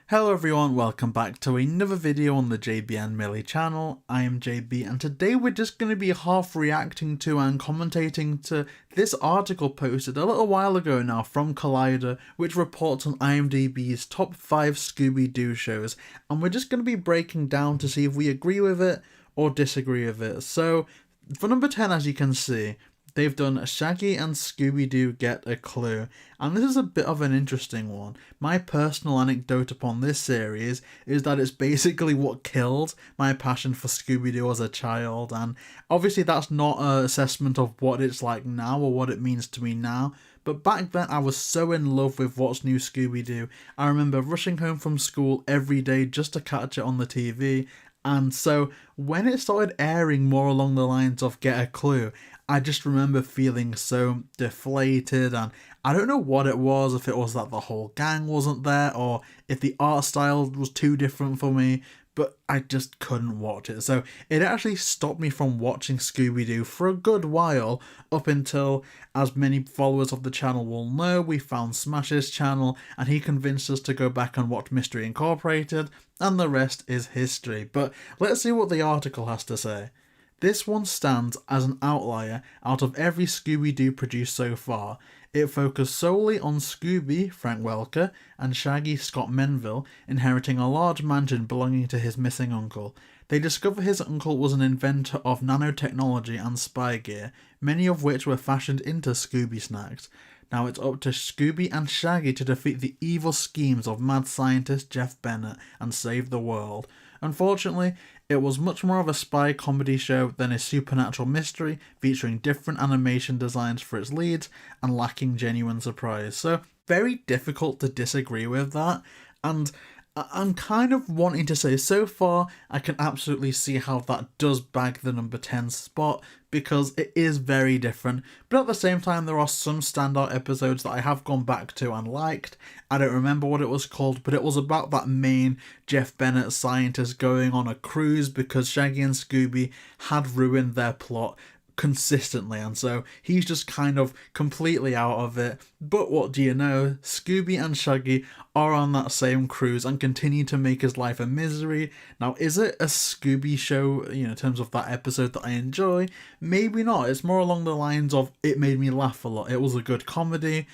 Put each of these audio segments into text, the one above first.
Hello everyone, welcome back to another video on the JayBee and Milly channel. I am JayBee and today we're just going to be half reacting to and commentating to this article posted a little while ago now from Collider, which reports on IMDB's top 5 Scooby-Doo shows, and we're just going to be breaking down to see if we agree with it or disagree with it. So for number 10, as you can see, they've done Shaggy and Scooby-Doo Get a Clue, and this is a bit of an interesting one. My personal anecdote upon this series is that it's basically what killed my passion for Scooby-Doo as a child, and obviously that's not an assessment of what it's like now or what it means to me now, but back then I was so in love with What's New Scooby-Doo. I remember rushing home from school every day just to catch it on the TV, and so when it started airing more along the lines of Get a Clue, I just remember feeling so deflated, and I don't know what it was, if it was that the whole gang wasn't there or if the art style was too different for me, but I just couldn't watch it. So it actually stopped me from watching Scooby-Doo for a good while, up until, as many followers of the channel will know, we found Smash's channel and he convinced us to go back and watch Mystery Incorporated, and the rest is history. But let's see what the article has to say. This one stands as an outlier out of every Scooby-Doo produced so far. It focused solely on Scooby, Frank Welker, and Shaggy, Scott Menville, inheriting a large mansion belonging to his missing uncle. They discover his uncle was an inventor of nanotechnology and spy gear, many of which were fashioned into Scooby snacks. Now it's up to Scooby and Shaggy to defeat the evil schemes of mad scientist Jeff Bennett and save the world. Unfortunately, it was much more of a spy comedy show than a supernatural mystery, featuring different animation designs for its leads and lacking genuine surprise. So very difficult to disagree with that, and I'm kind of wanting to say so far I can absolutely see how that does bag the number 10 spot, because it is very different, but at the same time there are some standout episodes that I have gone back to and liked. I don't remember what it was called, but it was about that main Jeff Bennett scientist going on a cruise because Shaggy and Scooby had ruined their plot consistently, and so he's just kind of completely out of it. But what do you know, Scooby and Shaggy are on that same cruise and continue to make his life a misery. Now, is it a Scooby show, in terms of that episode that I enjoy? Maybe not. It's more along the lines of it made me laugh a lot. It was a good comedy,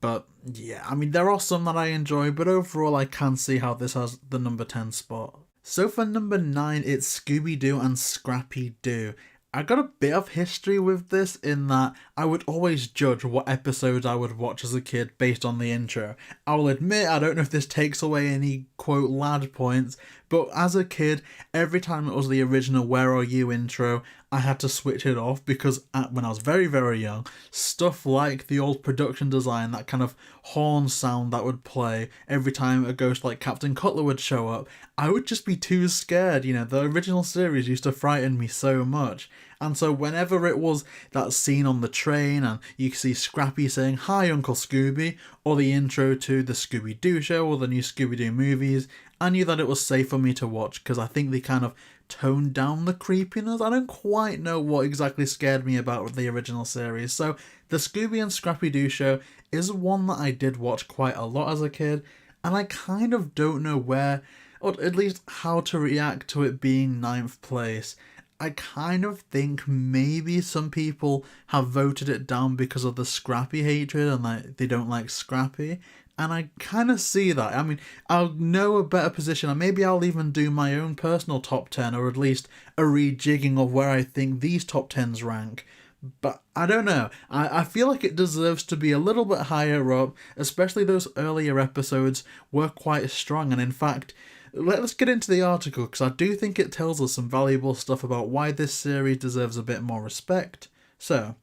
but yeah, I mean, there are some that I enjoy, but overall I can see how this has the number 10 spot. So for number 9, it's Scooby-Doo and Scrappy-Doo. I got a bit of history with this in that I would always judge what episodes I would watch as a kid based on the intro. I will admit, I don't know if this takes away any quote lad points, but as a kid, every time it was the original Where Are You intro, I had to switch it off because when I was very, very young, stuff like the old production design, that kind of horn sound that would play every time a ghost like Captain Cutler would show up, I would just be too scared. The original series used to frighten me so much. And so whenever it was that scene on the train and you see Scrappy saying, "Hi, Uncle Scooby," or the intro to the Scooby-Doo show or the new Scooby-Doo movies, I knew that it was safe for me to watch because I think they kind of toned down the creepiness. I don't quite know what exactly scared me about the original series. So the Scooby and Scrappy-Doo show is one that I did watch quite a lot as a kid, and I kind of don't know where, or at least how to react to it being 9th place. I kind of think maybe some people have voted it down because of the Scrappy hatred and they don't like Scrappy. And I kind of see that. I mean, I'll know a better position, and maybe I'll even do my own personal top 10, or at least a rejigging of where I think these top 10s rank. But I don't know. I feel like it deserves to be a little bit higher up, especially those earlier episodes were quite strong. And in fact, let's get into the article, because I do think it tells us some valuable stuff about why this series deserves a bit more respect. So,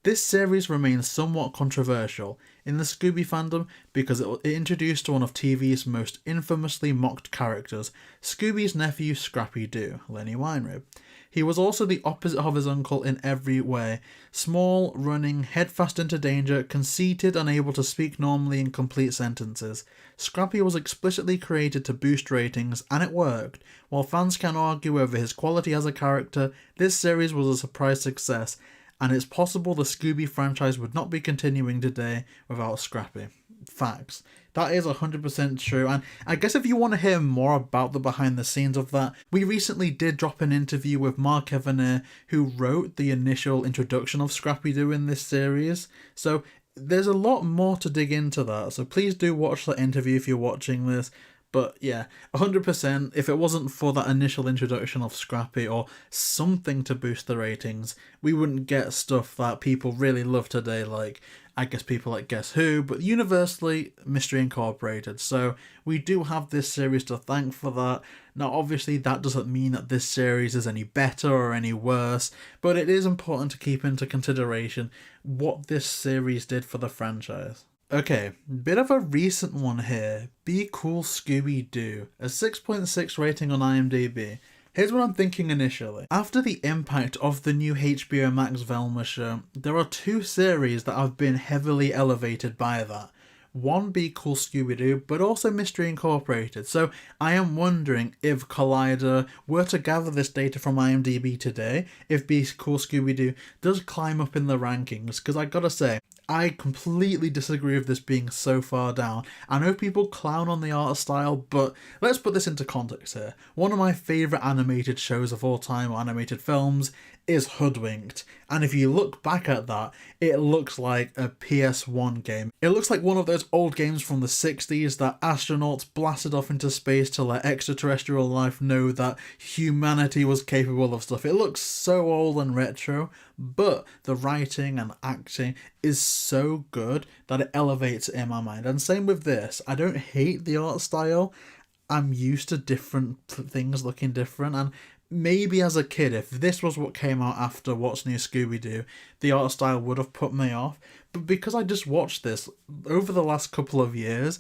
this series remains somewhat controversial in the Scooby fandom because it introduced one of TV's most infamously mocked characters, Scooby's nephew Scrappy-Doo, Lenny Weinrib. He was also the opposite of his uncle in every way: small, running, headfast into danger, conceited, unable to speak normally in complete sentences. Scrappy was explicitly created to boost ratings, and it worked. While fans can argue over his quality as a character, this series was a surprise success, and it's possible the Scooby franchise would not be continuing today without Scrappy. Facts. That is 100% true, and I guess if you want to hear more about the behind the scenes of that, we recently did drop an interview with Mark Evanier, who wrote the initial introduction of Scrappy-Doo in this series, so there's a lot more to dig into that, so please do watch that interview if you're watching this. But yeah, 100%, if it wasn't for that initial introduction of Scrappy or something to boost the ratings, we wouldn't get stuff that people really love today, like, I guess people like Guess Who, but universally, Mystery Incorporated. So we do have this series to thank for that. Now obviously that doesn't mean that this series is any better or any worse, but it is important to keep into consideration what this series did for the franchise. Okay, bit of a recent one here. Be Cool Scooby-Doo, a 6.6 rating on IMDB. Here's what I'm thinking initially. After the impact of the new HBO Max Velma show, there are two series that have been heavily elevated by that. One, Be Cool Scooby-Doo, but also Mystery Incorporated. So I am wondering if Collider were to gather this data from IMDb today, if Be Cool Scooby-Doo does climb up in the rankings, because I gotta say, I completely disagree with this being so far down. I know people clown on the art style, but let's put this into context here. One of my favourite animated shows of all time, or animated films, is Hoodwinked. And if you look back at that, it looks like a PS1 game. It looks like one of those old games from the 60s that astronauts blasted off into space to let extraterrestrial life know that humanity was capable of stuff. It looks so old and retro, but the writing and acting is so good that it elevates it in my mind. And same with this. I don't hate the art style. I'm used to different things looking different, and maybe as a kid, if this was what came out after What's New Scooby-Doo, the art style would have put me off. But because I just watched this over the last couple of years,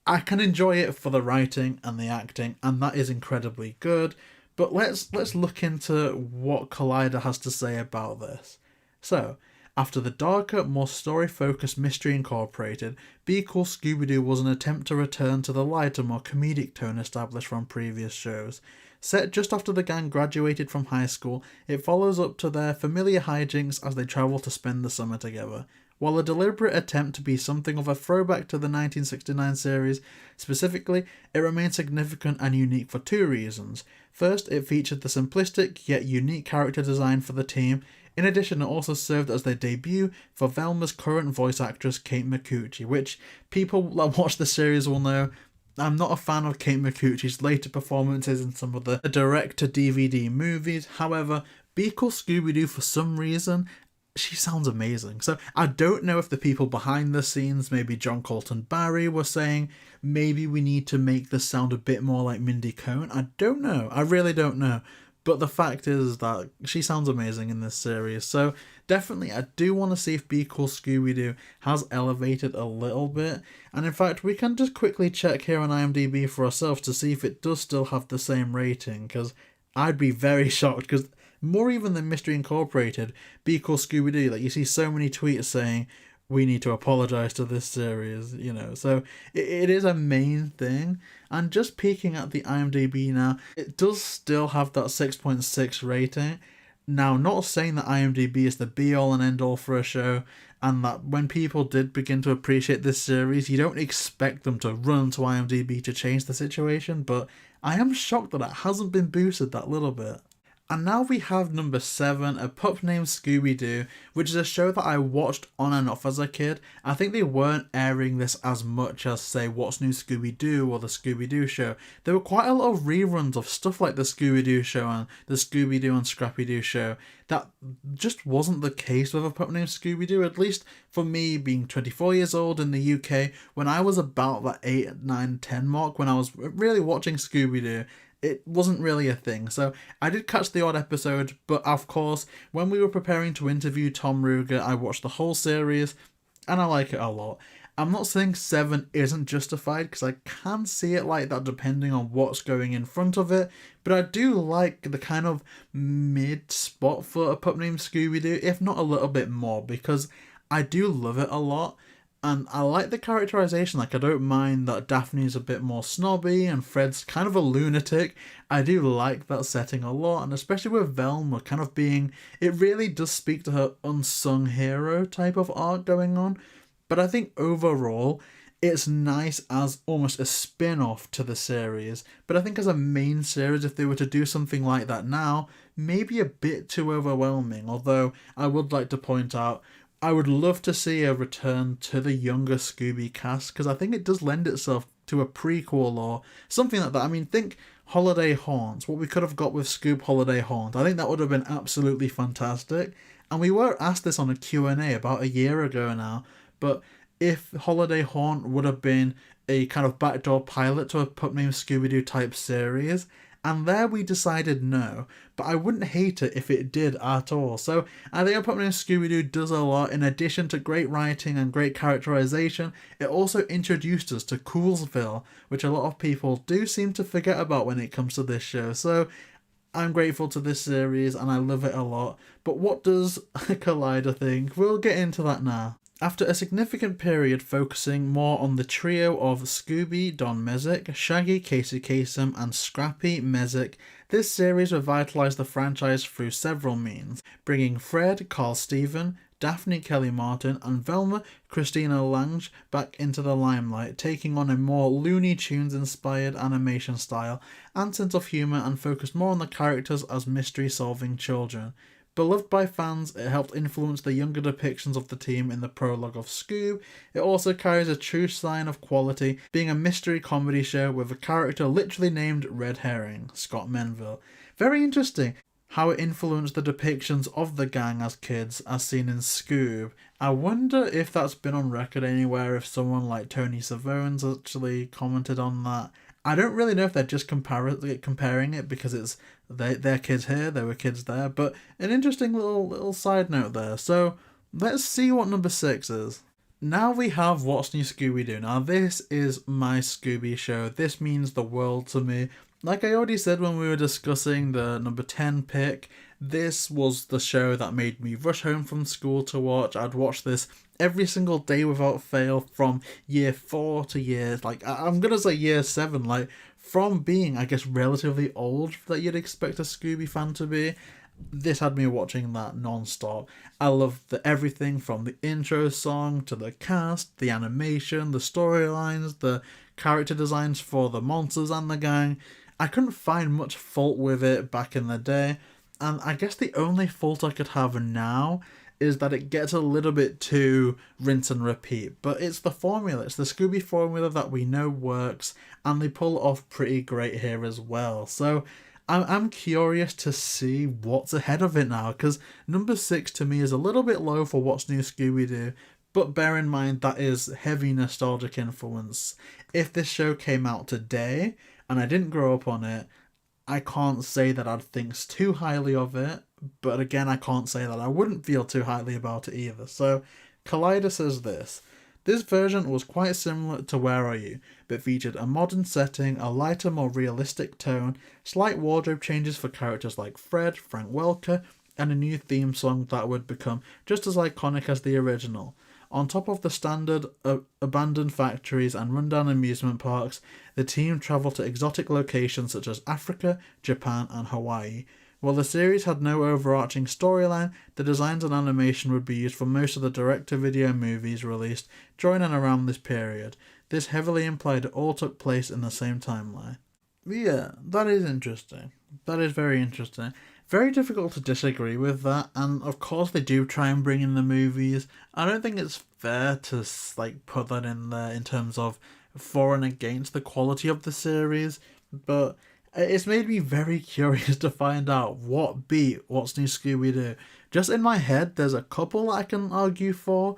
I can enjoy it for the writing and the acting, and that is incredibly good. But let's look into what Collider has to say about this. So, after the darker, more story-focused Mystery Incorporated, Be Cool Scooby-Doo was an attempt to return to the lighter, more comedic tone established from previous shows. Set just after the gang graduated from high school, it follows up to their familiar hijinks as they travel to spend the summer together. While a deliberate attempt to be something of a throwback to the 1969 series, specifically, it remains significant and unique for two reasons. First, it featured the simplistic yet unique character design for the team. In addition, it also served as their debut for Velma's current voice actress Kate Micucci, which people that watch the series will know. I'm not a fan of Kate Micucci's later performances in some of the direct-to-DVD movies. However, Be Cool Scooby-Doo, for some reason, she sounds amazing. So I don't know if the people behind the scenes, maybe John Colton Barry, were saying maybe we need to make this sound a bit more like Mindy Cohn. I don't know. I really don't know. But the fact is that she sounds amazing in this series. So definitely I do want to see if Be Cool Scooby-Doo has elevated a little bit. And in fact, we can just quickly check here on IMDb for ourselves to see if it does still have the same rating. Because I'd be very shocked, because more even than Mystery Incorporated, Be Cool Scooby-Doo, like you see so many tweets saying, we need to apologise to this series, you know. So it is a main thing. And just peeking at the IMDb now, it does still have that 6.6 rating. Now, not saying that IMDb is the be-all and end-all for a show, and that when people did begin to appreciate this series, you don't expect them to run to IMDb to change the situation, but I am shocked that it hasn't been boosted that little bit. And now we have number 7, A Pup Named Scooby-Doo, which is a show that I watched on and off as a kid. I think they weren't airing this as much as, say, What's New Scooby-Doo or the Scooby-Doo show. There were quite a lot of reruns of stuff like the Scooby-Doo show and the Scooby-Doo and Scrappy-Doo show. That just wasn't the case with A Pup Named Scooby-Doo, at least for me being 24 years old in the UK, when I was about that 8, 9, 10 mark, when I was really watching Scooby-Doo. It wasn't really a thing, so I did catch the odd episode, but of course, when we were preparing to interview Tom Ruger, I watched the whole series, and I like it a lot. I'm not saying 7 isn't justified, because I can see it like that depending on what's going in front of it, but I do like the kind of mid spot for A Pup Named Scooby-Doo, if not a little bit more, because I do love it a lot. And I like the characterization. Like, I don't mind that Daphne's a bit more snobby and Fred's kind of a lunatic. I do like that setting a lot, and especially with Velma kind of being, it really does speak to her unsung hero type of arc going on. But I think overall, it's nice as almost a spin-off to the series, but I think as a main series, if they were to do something like that now, maybe a bit too overwhelming. Although I would like to point out, I would love to see a return to the younger Scooby cast, because I think it does lend itself to a prequel or something like that. I mean, think Holiday Haunt, what we could have got with Scoob Holiday Haunt. I think that would have been absolutely fantastic. And we were asked this on a Q&A about a year ago now, but if Holiday Haunt would have been a kind of backdoor pilot to a Pup Named Scooby-Doo type series, and there we decided no, but I wouldn't hate it if it did at all. So I think Pup Named Scooby-Doo does a lot. In addition to great writing and great characterization, it also introduced us to Coolsville, which a lot of people do seem to forget about when it comes to this show. So I'm grateful to this series and I love it a lot. But what does Collider think? We'll get into that now. After a significant period focusing more on the trio of Scooby, Don Mezek, Shaggy, Casey Kasem, and Scrappy Mezek, this series revitalised the franchise through several means, bringing Fred, Carl Steven, Daphne Kelly Martin, and Velma Christina Lange back into the limelight, taking on a more Looney Tunes inspired animation style and sense of humour, and focused more on the characters as mystery solving children. Beloved by fans, it helped influence the younger depictions of the team in the prologue of Scoob. It also carries a true sign of quality, being a mystery comedy show with a character literally named Red Herring, Scott Menville. Very interesting how it influenced the depictions of the gang as kids, as seen in Scoob. I wonder if that's been on record anywhere, if someone like Tony Savone's actually commented on that. I don't really know if they're just comparing it because it's their kids here, there were kids there, but an interesting little side note there. So let's see what number 6 is. Now we have What's New Scooby-Doo. Now this is my Scooby show. This means the world to me. Like I already said when we were discussing the number 10 pick, this was the show that made me rush home from school to watch. I'd watch this every single day without fail from year 4 to year, I'm gonna say year 7, like from being, I guess, relatively old that you'd expect a Scooby fan to be. This had me watching that non-stop. I loved everything from the intro song to the cast, the animation, the storylines, the character designs for the monsters and the gang. I couldn't find much fault with it back in the day, and I guess the only fault I could have now is that it gets a little bit too rinse and repeat. But it's the formula, it's the Scooby formula that we know works, and they pull it off pretty great here as well. So I'm curious to see what's ahead of it now, because number 6 to me is a little bit low for What's New Scooby-Doo, but bear in mind that is heavy nostalgic influence. If this show came out today, and I didn't grow up on it, I can't say that I'd think too highly of it, but again, I can't say that I wouldn't feel too highly about it either. So, Collider says this version was quite similar to Where Are You, but featured a modern setting, a lighter, more realistic tone, slight wardrobe changes for characters like Fred, Frank Welker, and a new theme song that would become just as iconic as the original. On top of the standard abandoned factories and rundown amusement parks, the team travelled to exotic locations such as Africa, Japan, and Hawaii. While the series had no overarching storyline, the designs and animation would be used for most of the direct-to-video movies released during and around this period. This heavily implied it all took place in the same timeline. Yeah, that is interesting. That is very interesting. Very difficult to disagree with that, and of course they do try and bring in the movies. I don't think it's fair to put that in there in terms of for and against the quality of the series, but it's made me very curious to find out what beat What's New Scooby-Doo. Just in my head, there's a couple I can argue for,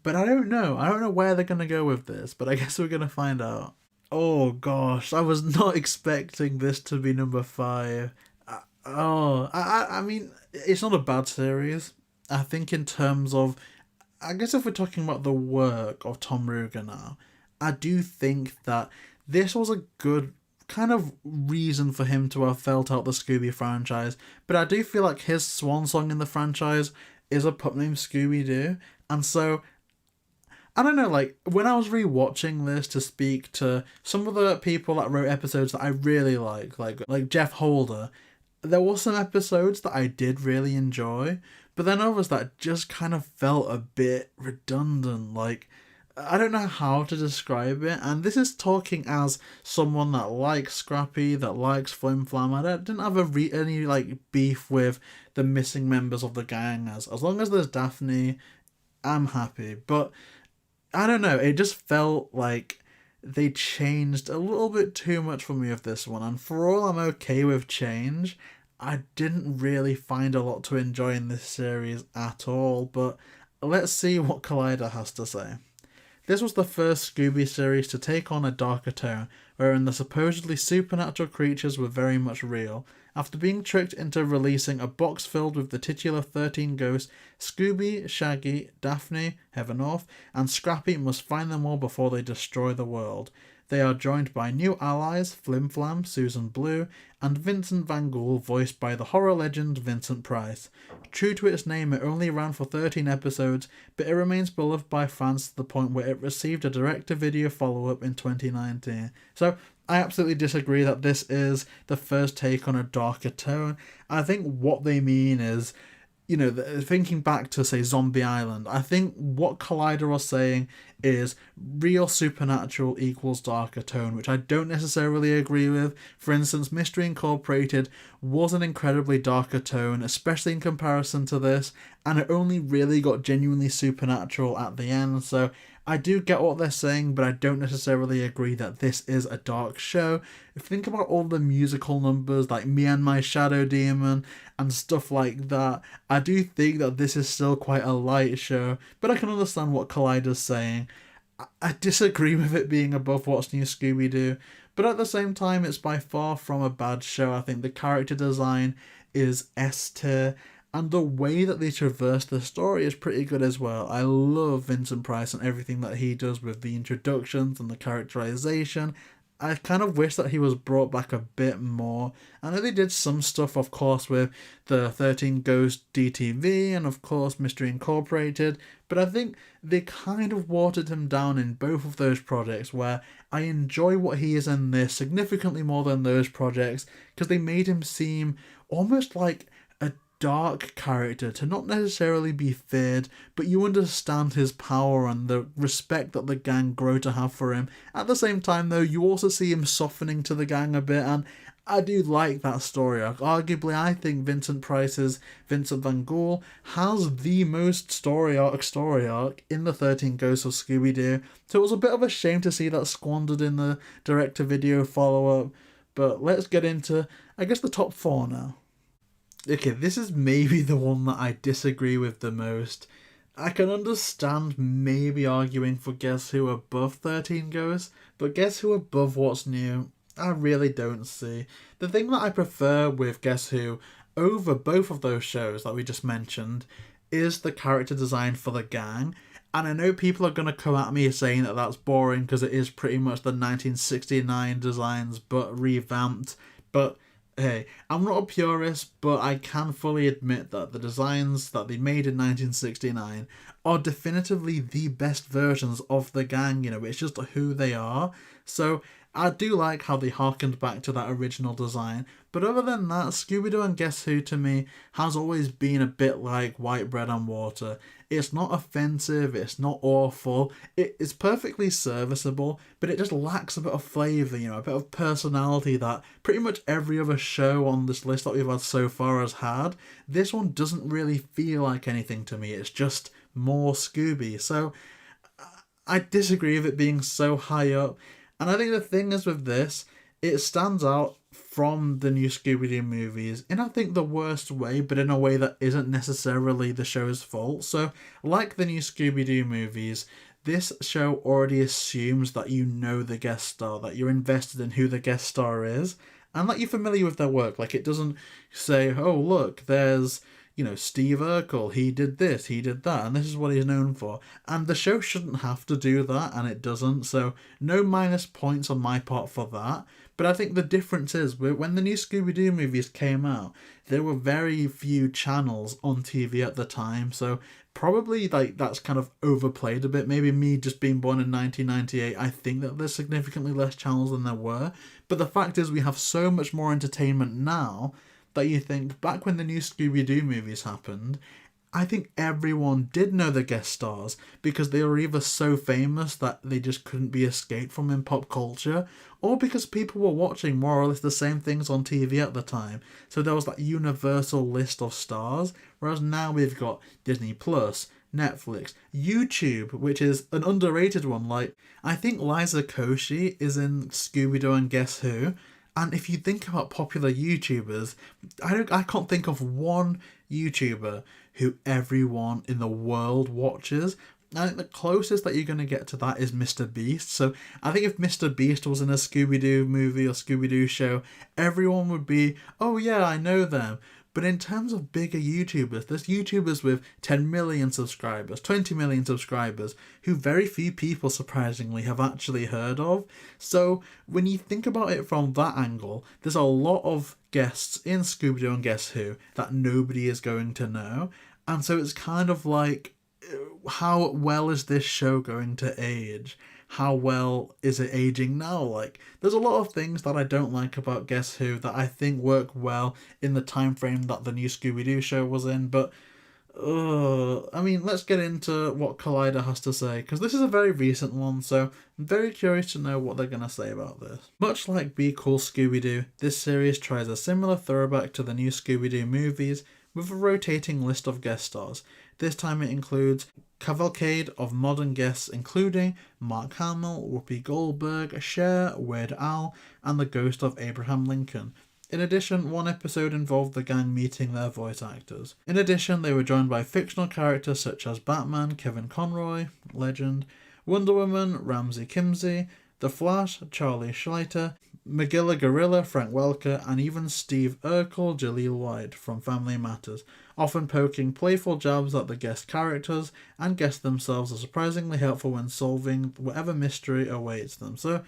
but I don't know. I don't know where they're going to go with this, but I guess we're going to find out. Oh gosh, I was not expecting this to be number 5. I mean, it's not a bad series. I think in terms of, I guess if we're talking about the work of Tom Ruegger now, I do think that this was a good kind of reason for him to have felt out the Scooby franchise, but I do feel like his swan song in the franchise is a Pup Named Scooby-Doo, and so I don't know, when I was rewatching this to speak to some of the people that wrote episodes that I really like Jeff Holder, there were some episodes that I did really enjoy, but then others that just kind of felt a bit redundant. I don't know how to describe it, and this is talking as someone that likes Scrappy, that likes Flim Flam. I didn't have any like beef with the missing members of the gang. As long as there's Daphne, I'm happy. But I don't know, it just felt like they changed a little bit too much for me with this one, and for all I'm okay with change, I didn't really find a lot to enjoy in this series at all. But let's see what Collider has to say. This was the first Scooby series to take on a darker tone, wherein the supposedly supernatural creatures were very much real. After being tricked into releasing a box filled with the titular 13 ghosts, Scooby, Shaggy, Daphne, Heather North, and Scrappy must find them all before they destroy the world. They are joined by new allies, Flim Flam, Susan Blue, and Vincent Van Ghoul, voiced by the horror legend Vincent Price. True to its name, it only ran for 13 episodes, but it remains beloved by fans to the point where it received a direct-to-video follow-up in 2019. So, I absolutely disagree that this is the first take on a darker tone. I think what they mean is, you know, thinking back to, say, Zombie Island, I think what Collider was saying is real supernatural equals darker tone, which I don't necessarily agree with. For instance, Mystery Incorporated was an incredibly darker tone, especially in comparison to this, and it only really got genuinely supernatural at the end, so I do get what they're saying, but I don't necessarily agree that this is a dark show. If you think about all the musical numbers, like Me and My Shadow Demon, and stuff like that, I do think that this is still quite a light show, but I can understand what Collider's saying. I disagree with it being above What's New Scooby-Doo, but at the same time, it's by far from a bad show. I think the character design is S tier, and the way that they traverse the story is pretty good as well. I love Vincent Price and everything that he does with the introductions and the characterization. I kind of wish that he was brought back a bit more. I know they did some stuff, of course, with the 13 Ghosts DTV and, of course, Mystery Incorporated, but I think they kind of watered him down in both of those projects, where I enjoy what he is in this significantly more than those projects, because they made him seem almost like a dark character, to not necessarily be feared, but you understand his power and the respect that the gang grow to have for him. At the same time though, you also see him softening to the gang a bit, and I do like that story arc. Arguably, I think Vincent Price's Vincent Van Ghoul has the most story arc in the 13 Ghosts of Scooby-Doo, so it was a bit of a shame to see that squandered in the direct-to-video follow-up. But let's get into, I guess, the top 4 now. Okay, this is maybe the one that I disagree with the most. I can understand maybe arguing for Guess Who above 13 Ghosts, but Guess Who above What's New, I really don't see. The thing that I prefer with Guess Who over both of those shows that we just mentioned is the character design for the gang. And I know people are going to come at me saying that that's boring because it is pretty much the 1969 designs but revamped, but hey, I'm not a purist, but I can fully admit that the designs that they made in 1969 are definitively the best versions of the gang, you know, it's just who they are. So I do like how they harkened back to that original design, but other than that, Scooby-Doo and Guess Who to me has always been a bit like white bread and water. It's not offensive, it's not awful, it's perfectly serviceable, but it just lacks a bit of flavour, you know, a bit of personality that pretty much every other show on this list that we've had so far has had. This one doesn't really feel like anything to me, it's just more Scooby, so I disagree with it being so high up. And I think the thing is with this, it stands out from the new Scooby-Doo movies in, I think, the worst way, but in a way that isn't necessarily the show's fault. So, like the new Scooby-Doo movies, this show already assumes that you know the guest star, that you're invested in who the guest star is, and that you're familiar with their work. Like, it doesn't say, oh, look, there's, you know, Steve Urkel, he did this, he did that, and this is what he's known for. And the show shouldn't have to do that, and it doesn't, so no minus points on my part for that. But I think the difference is, when the new Scooby-Doo movies came out, there were very few channels on TV at the time, so probably like that's kind of overplayed a bit. Maybe me just being born in 1998, I think that there's significantly less channels than there were. But the fact is, we have so much more entertainment now that you think, back when the new Scooby-Doo movies happened, I think everyone did know the guest stars because they were either so famous that they just couldn't be escaped from in pop culture, or because people were watching more or less the same things on TV at the time. So there was that universal list of stars, whereas now we've got Disney Plus, Netflix, YouTube, which is an underrated one. Like, I think Liza Koshy is in Scooby-Doo and Guess Who. And if you think about popular YouTubers, I can't think of one YouTuber who everyone in the world watches. I think the closest that you're going to get to that is Mr. Beast. So I think if Mr. Beast was in a Scooby-Doo movie or Scooby-Doo show, everyone would be, oh yeah, I know them. But in terms of bigger YouTubers, there's YouTubers with 10 million subscribers, 20 million subscribers, who very few people, surprisingly, have actually heard of. So when you think about it from that angle, there's a lot of guests in Scooby-Doo and Guess Who that nobody is going to know. And so it's kind of like, how well is this show going to age? How well is it aging now? Like, there's a lot of things that I don't like about Guess Who that I think work well in the time frame that the new Scooby-Doo show was in, but I mean, let's get into what Collider has to say, because this is a very recent one, so I'm very curious to know what they're going to say about this. Much like Be Cool Scooby-Doo, this series tries a similar throwback to the new Scooby-Doo movies with a rotating list of guest stars. This time it includes cavalcade of modern guests including Mark Hamill, Whoopi Goldberg, Cher, Weird Al, and the ghost of Abraham Lincoln. In addition, one episode involved the gang meeting their voice actors. In addition, they were joined by fictional characters such as Batman, Kevin Conroy, legend, Wonder Woman, Ramsey Kimsey, The Flash, Charlie Schleiter, Magilla Gorilla, Frank Welker, and even Steve Urkel, Jaleel White from Family Matters, often poking playful jabs at the guest characters, and guests themselves are surprisingly helpful when solving whatever mystery awaits them. So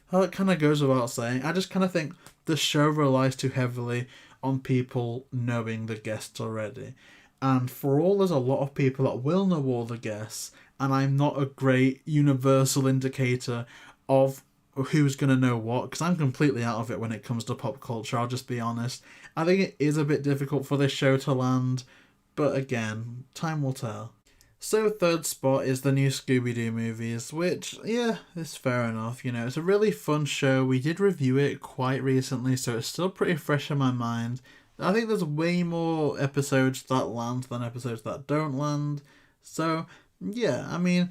that kind of goes without saying. I just kind of think the show relies too heavily on people knowing the guests already. And for all, there's a lot of people that will know all the guests, and I'm not a great universal indicator of who's going to know what, because I'm completely out of it when it comes to pop culture, I'll just be honest. I think it is a bit difficult for this show to land, but again, time will tell. So third spot is the new Scooby-Doo movies, which, yeah, is fair enough. You know, it's a really fun show. We did review it quite recently, so it's still pretty fresh in my mind. I think there's way more episodes that land than episodes that don't land. So, yeah, I mean,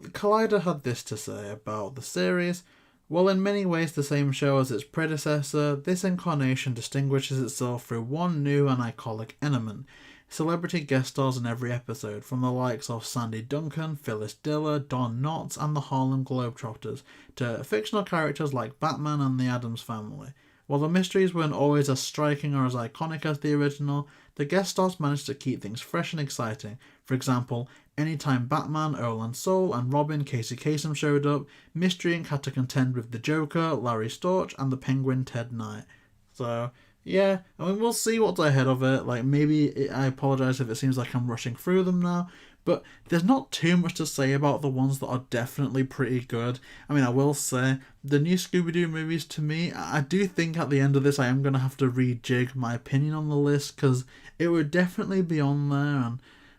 Collider had this to say about the series. While in many ways the same show as its predecessor, this incarnation distinguishes itself through one new and iconic element. Celebrity guest stars in every episode, from the likes of Sandy Duncan, Phyllis Diller, Don Knotts, and the Harlem Globetrotters, to fictional characters like Batman and the Addams Family. While the mysteries weren't always as striking or as iconic as the original, the guest stars managed to keep things fresh and exciting. For example, anytime Batman, Earl Soul, and Robin, Casey Kasem showed up, Mystery Inc. had to contend with the Joker, Larry Storch, and the Penguin, Ted Knight. So, yeah, I mean, we'll see what's ahead of it. Like, I apologise if it seems like I'm rushing through them now, but there's not too much to say about the ones that are definitely pretty good. I mean, I will say, the new Scooby-Doo movies, to me, I do think at the end of this I am going to have to rejig my opinion on the list, because it would definitely be on there,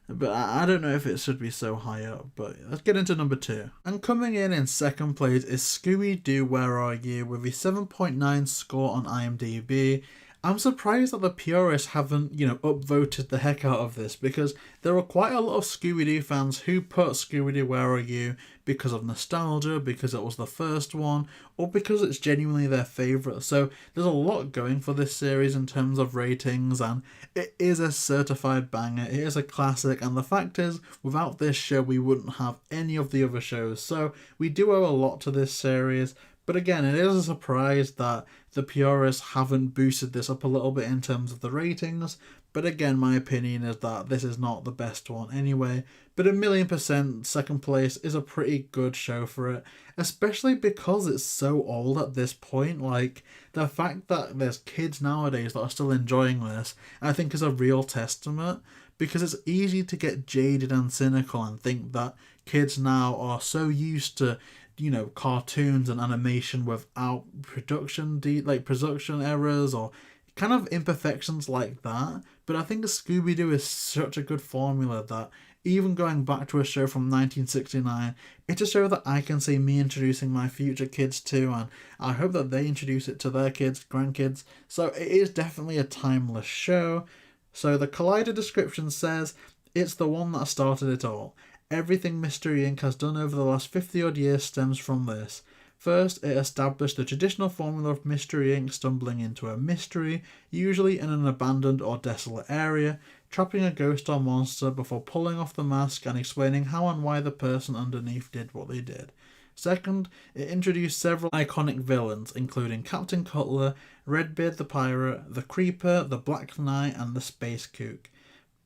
but I don't know if it should be so high up. But let's get into number 2. And coming in second place is Scooby-Doo Where Are You, with a 7.9 score on IMDB. I'm surprised that the purists haven't, upvoted the heck out of this, because there are quite a lot of Scooby-Doo fans who put Scooby-Doo Where Are You because of nostalgia, because it was the first one, or because it's genuinely their favourite. So there's a lot going for this series in terms of ratings, and it is a certified banger, it is a classic, and the fact is, without this show we wouldn't have any of the other shows. So we do owe a lot to this series. But again, it is a surprise that the purists haven't boosted this up a little bit in terms of the ratings. But again, my opinion is that this is not the best one anyway. But 1,000,000% second place is a pretty good show for it. Especially because it's so old at this point. Like, the fact that there's kids nowadays that are still enjoying this, I think is a real testament. Because it's easy to get jaded and cynical and think that kids now are so used to cartoons and animation without production errors or kind of imperfections like that, but I think Scooby-Doo is such a good formula that even going back to a show from 1969, it's a show that I can see me introducing my future kids to, and I hope that they introduce it to their kids, grandkids. So it is definitely a timeless show. So the Collider description says, it's the one that started it all. Everything Mystery Inc. has done over the last 50 odd years stems from this. First, it established the traditional formula of Mystery Inc. stumbling into a mystery, usually in an abandoned or desolate area, trapping a ghost or monster before pulling off the mask and explaining how and why the person underneath did what they did. Second, it introduced several iconic villains, including Captain Cutler, Redbeard the Pirate, the Creeper, the Black Knight, and the Space Kook.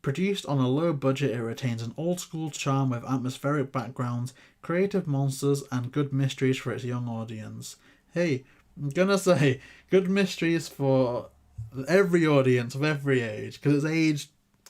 Produced on a low budget, it retains an old-school charm with atmospheric backgrounds, creative monsters, and good mysteries for its young audience. Hey, I'm gonna say, good mysteries for every audience of every age, because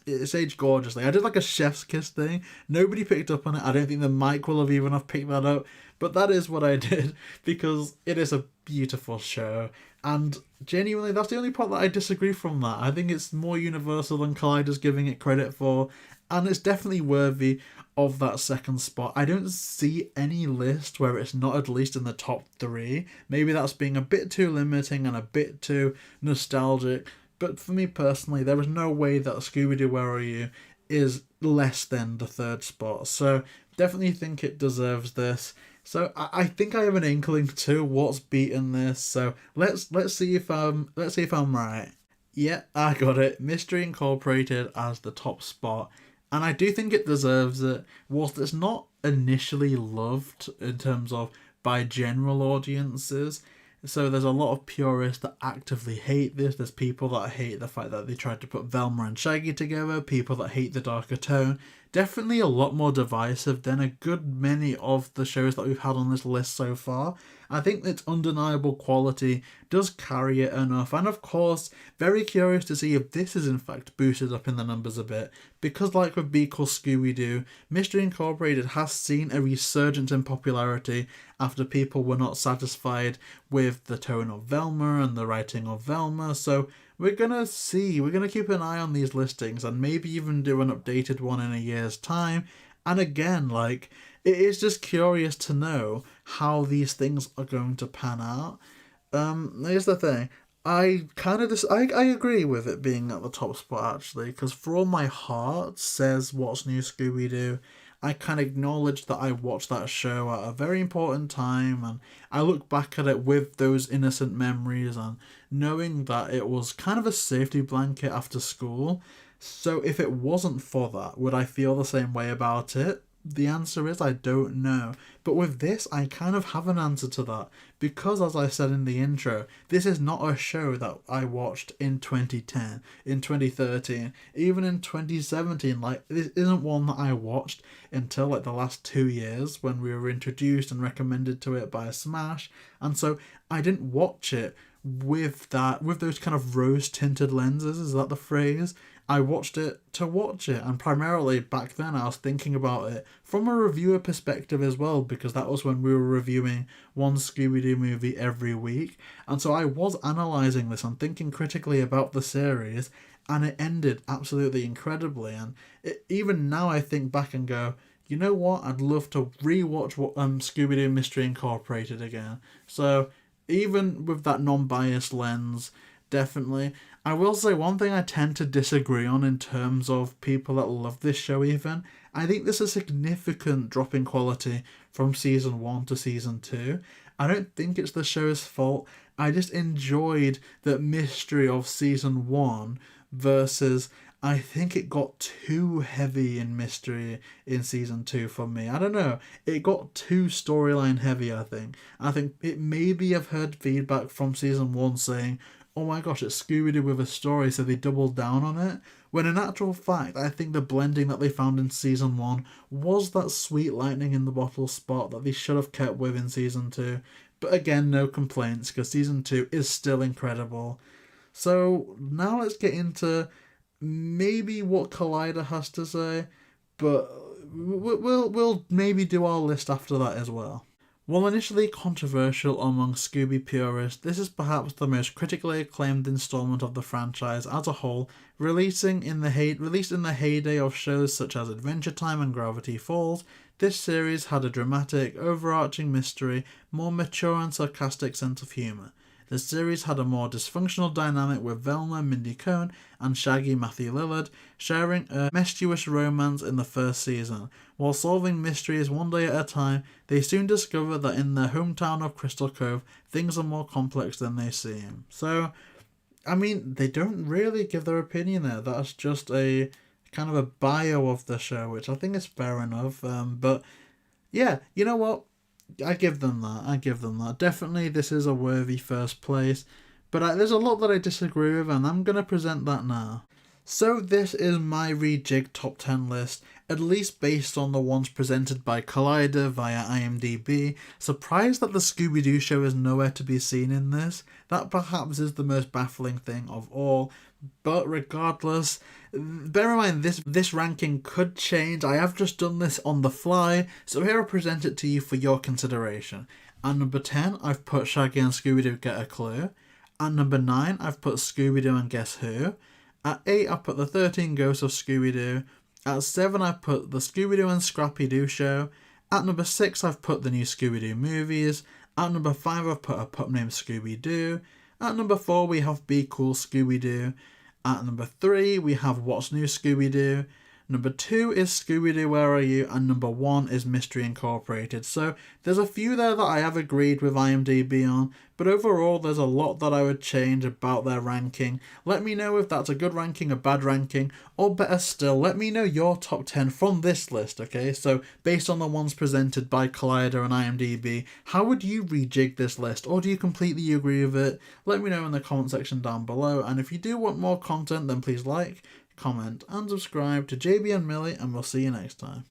it's aged gorgeously. I did like a chef's kiss thing. Nobody picked up on it. I don't think the mic will have even have picked that up, but that is what I did, because it is a beautiful show. And genuinely, that's the only part that I disagree from that. I think it's more universal than Collider's giving it credit for, and it's definitely worthy of that second spot. I don't see any list where it's not at least in the top 3. Maybe that's being a bit too limiting and a bit too nostalgic, but for me personally, there is no way that Scooby-Doo Where Are You is less than the 3rd spot. So definitely think it deserves this. So I think I have an inkling to what's beaten this. So let's see if I'm right. Yeah, I got it. Mystery Incorporated as the top spot, and I do think it deserves it. Whilst it's not initially loved in terms of by general audiences, so there's a lot of purists that actively hate this. There's people that hate the fact that they tried to put Velma and Shaggy together, people that hate the darker tone. Definitely a lot more divisive than a good many of the shows that we've had on this list so far. I think its undeniable quality does carry it enough, and of course, very curious to see if this is in fact boosted up in the numbers a bit, because like with Be Cool Scooby-Doo, Mystery Incorporated has seen a resurgence in popularity after people were not satisfied with the tone of Velma and the writing of Velma, so we're gonna keep an eye on these listings and maybe even do an updated one in a year's time. And again, like, it is just curious to know how these things are going to pan out. Here's the thing. I kind of I agree with it being at the top spot, actually, because For All My Heart says What's New Scooby-Doo. I can acknowledge that I watched that show at a very important time, and I look back at it with those innocent memories and knowing that it was kind of a safety blanket after school. So if it wasn't for that, would I feel the same way about it? The answer is I don't know. But with this, I kind of have an answer to that. Because as I said in the intro, this is not a show that I watched in 2010, in 2013, even in 2017. Like, this isn't one that I watched until like the last 2 years when we were introduced and recommended to it by Smash. And so I didn't watch it with those kind of rose-tinted lenses, is that the phrase? I watched it to watch it, and primarily back then I was thinking about it from a reviewer perspective as well, because that was when we were reviewing one Scooby-Doo movie every week, and so I was analysing this and thinking critically about the series, and it ended absolutely incredibly. And even now I think back and go, you know what, I'd love to rewatch Scooby-Doo Mystery Incorporated again. So even with that non-biased lens, definitely. I will say one thing I tend to disagree on in terms of people that love this show even. I think there's a significant drop in quality from season 1 to season 2. I don't think it's the show's fault. I just enjoyed the mystery of season 1 versus I think it got too heavy in mystery in season 2 for me. I don't know. It got too storyline heavy, I think. I think it maybe I've heard feedback from season 1 saying, oh my gosh, it's Scooby-Doo with a story, so they doubled down on it. When in actual fact, I think the blending that they found in season 1 was that sweet lightning in the bottle spot that they should have kept with in season 2. But again, no complaints, because season 2 is still incredible. So now let's get into maybe what Collider has to say, but we'll maybe do our list after that as well. While initially controversial among Scooby purists, this is perhaps the most critically acclaimed installment of the franchise as a whole, released in the heyday of shows such as Adventure Time and Gravity Falls. This series had a dramatic, overarching mystery, more mature and sarcastic sense of humour. The series had a more dysfunctional dynamic with Velma, Mindy Cohn, and Shaggy, Matthew Lillard, sharing a tempestuous romance in the first season. While solving mysteries one day at a time, they soon discover that in their hometown of Crystal Cove, things are more complex than they seem. So, I mean, they don't really give their opinion there. That's just a kind of a bio of the show, which I think is fair enough. But yeah, you know what? I give them that. Definitely, this is a worthy first place. But there's a lot that I disagree with, and I'm going to present that now. So this is my rejigged top 10 list, at least based on the ones presented by Collider via IMDB. Surprised that the Scooby-Doo show is nowhere to be seen in this. That perhaps is the most baffling thing of all. But regardless, bear in mind this ranking could change. I have just done this on the fly, so here I present it to you for your consideration. At number 10, I've put Shaggy and Scooby-Doo Get a Clue. At number 9, I've put Scooby-Doo and Guess Who. At 8, I put the 13 Ghosts of Scooby-Doo. At 7, I put the Scooby-Doo and Scrappy-Doo show. At number 6, I've put the new Scooby-Doo movies. At number 5, I've put a Pup Named Scooby-Doo. At number 4, we have Be Cool Scooby-Doo. At number 3, we have What's New Scooby-Doo. Number 2 is Scooby-Doo Where Are You? And number 1 is Mystery Incorporated. So there's a few there that I have agreed with IMDB on, but overall there's a lot that I would change about their ranking. Let me know if that's a good ranking, a bad ranking, or better still, let me know your top 10 from this list, okay? So based on the ones presented by Collider and IMDB, how would you rejig this list, or do you completely agree with it? Let me know in the comment section down below, and if you do want more content, then please like, comment, and subscribe to JayBee and Milly, and we'll see you next time.